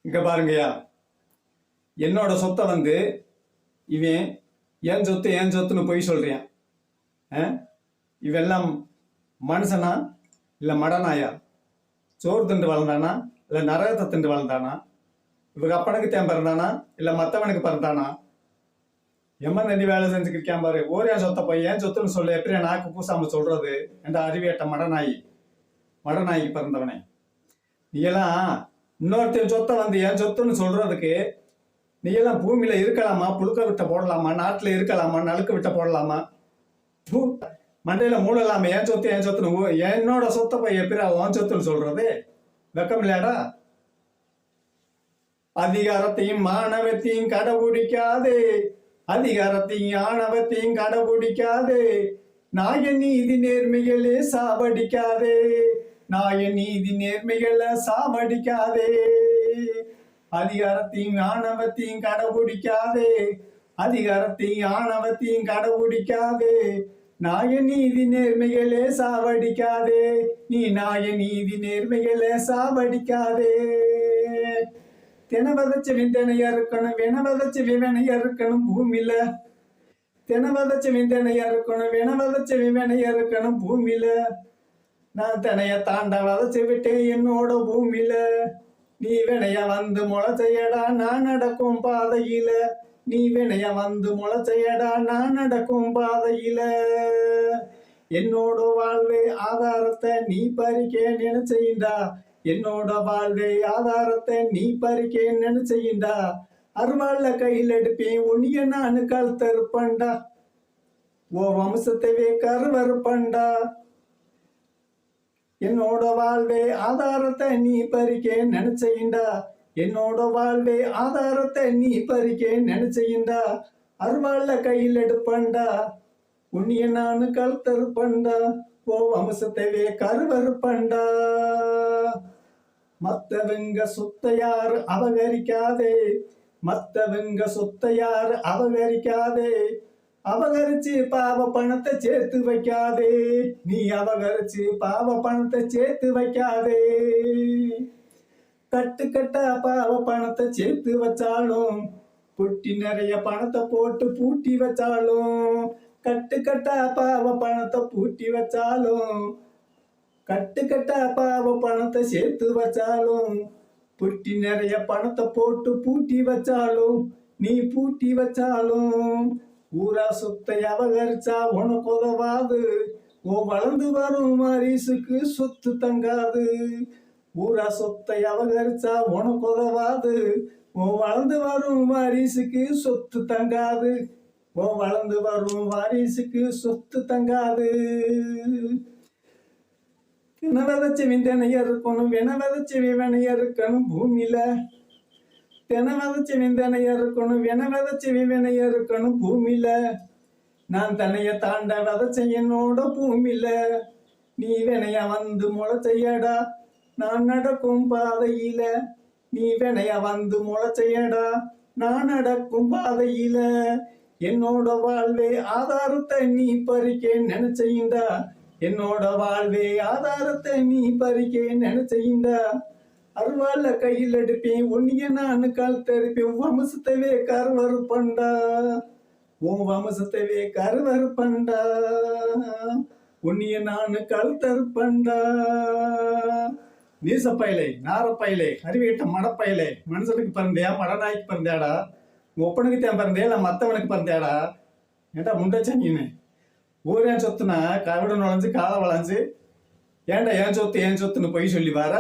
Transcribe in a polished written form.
இங்க பாருங்கய்யா, என்னோட சொத்தை இவன் என் சொத்துன்னு பொய் சொல்றியான். இவெல்லாம் மனுஷனா இல்லை மடனாயா? சோறு திண்டு வளர்ந்தானா இல்லை நரகத்தை திண்டு வளர்ந்தானா? இவங்க அப்பனுக்கு தேன் பிறந்தானா இல்லை மற்றவனுக்கு பிறந்தானா? எம்மன் வேலை செஞ்சுக்கிறியான் பாரு. என் சொத்தை போய் ஏன் சொத்துன்னு சொல்ல எப்படியா நாக்கு பூசாம சொல்றது? என்ற அறிவியட்ட மடநாய்க்கு பிறந்தவனே. நீ எல்லாம் இன்னொருத்தையும் சொத்தை என் சொத்துன்னு சொல்றதுக்கு நீ எல்லாம் பூமியில இருக்கலாமா? புழுக்க விட்ட போடலாமா? நாட்டுல இருக்கலாமா? நழுக்க விட்ட போடலாமா? மண்டையில மூடலாமா? என் சொத்துன்னு என்னோட சொத்தை போய் எப்படியா உன் சொத்துன்னு சொல்றது? வெக்கம் இல்லையாடா? அதிகாரத்தையும் மாணவத்தையும் கடைபிடிக்காதே, அதிகாரத்தையும் ஆணவத்தையும் கடைபிடிக்காதே, நாய நீதி நேர்மைகளே சாவடிக்காதே, நாய நீதி நேர்மைகளை சாவடிக்காதே. அதிகாரத்தையும் ஆணவத்தையும் கடைபிடிக்காதே, அதிகாரத்தையும் ஆணவத்தையும் கடைபிடிக்காதே, நாய நீதி நேர்மைகளே சாவடிக்காதே, நீ நாய நீதி நேர்மைகளை சாவடிக்காதே. தினவதச்சு விந்தனையா இருக்கணும், வினவதச்சு விவனையா இருக்கணும் பூமியில. தினவதச்சு விந்தனையா இருக்கணும், வினவதச்சு விவனையா இருக்கணும் பூமியில. நான் தினைய தாண்ட வதச்சு விட்டேன் என்னோட பூமியில. நீ வினைய முளைச்சையடா நான் நடக்கும் பாதையில. நீ வினைய முளைச்சையடா நான் நடக்கும் பாதையில. என்னோட வாழ்வே ஆதாரத்தை நீ பறிக்க நினைச்சைண்டா, என்னோட வாழ்வே ஆதாரத்தை நீ பறிக்க நினைச்சைண்டா. அருவாள்ல கையில் எடுப்பேன் உன்னிய நானு கழுத்தறுப்பண்டா, ஓ வம்சத்தைவே கருவறுப்பண்டா. என்னோட வாழ்வே ஆதாரத்தை நீ பறிக்க நினைச்சைண்டா, என்னோட வாழ்வே ஆதாரத்தை நீ பறிக்க நினைச்சைண்டா. அருவாள்ல கையில் எடுப்பண்டா, உன்னிய நானு கழுத்தறுப்பண்டா, ஓ வம்சத்தைவே கருவறுப்பண்டா. மத்தவங்க சொத்தை யாரு அபகரிக்காதே, மத்தவங்க சொத்தை யாரு அபகரிக்காதே. அபகரிச்சு பாவ பணத்தை சேர்த்து வைக்காதே, நீ அபகரிச்சு பாவ பணத்தை சேர்த்து வைக்காதே. கட்டுக்கட்டா பாவ பணத்தை சேர்த்து வச்சாலும், பொட்டி நிறைய பணத்தை போட்டு பூட்டி வச்சாலும், கட்டுக்கட்டா பாவ பணத்தை பூட்டி வச்சாலும், கட்டுக்கட்டா பாவ பணத்தை சேர்த்து வச்சாலும், பொட்டி நிறைய பணத்தை போட்டு பூட்டி வச்சாலும், நீ பூட்டி வச்சாலும், ஊரா சொத்தை அபகரிச்சா உனக்கு உதவாது, ஓ வளர்ந்து வரும் வாரிசுக்கு சொத்து தங்காது. ஊரா சொத்தை அபகரிச்சா உனக்கு உதவாது, ஓ வளர்ந்து வரும் வாரிசுக்கு சொத்து தங்காது, ஓ வளர்ந்து வரும் வாரிசுக்கு சொத்து தங்காது. தினவதச்சு விந்தனைய இருக்கணும், வினவதச்சு விவனைய இருக்கணும் பூமியில. தினவதச்சு விந்தனைய இருக்கணும், வினவதச்சு விவனைய இருக்கணும் பூமியில. நான் தன்னைய தாண்ட வதச்ச என்னோட பூமியில. நீ வினைய முளைச்சையடா நான் நடக்கும் பாதையில. நீ வினைய முளைச்சையடா நான் நடக்கும் பாதையில. என்னோட வாழ்வே ஆதாரத்தை நீ பறிக்க நினைச்சைண்டா, என்னோட வாழ்வே ஆதாரத்தை நீ பறிக்க நினைச்சைண்டா. அருவாள்ல கையில் எடுப்பேன் உன்னிய நானு கழுத்தறுப்பேன், வம்சத்தவே கருவறுப்பண்டா, உன் வம்சத்தவே கருவறுப்பண்டா, உன்னிய நானு கழுத்தறுப்பண்டா. நீசப்பயலே, நாரப்பயலே, அறிவியட்ட மடப்பயலே, மனுஷனுக்கு பிறந்தியா மடநாய்க்கு பிறந்தியாடா? ஒப்பனுக்கு தான் பிறந்தியா இல்லை மற்றவனுக்கு பிறந்தியாடா? ஏன்டா முண்டச்சங்கின்னு ஊரேன் சொத்துனா கவிட நுழைஞ்சு காலை வளைஞ்சு ஏன்டா என் சொத்துன்னு பொய் சொல்லி வர?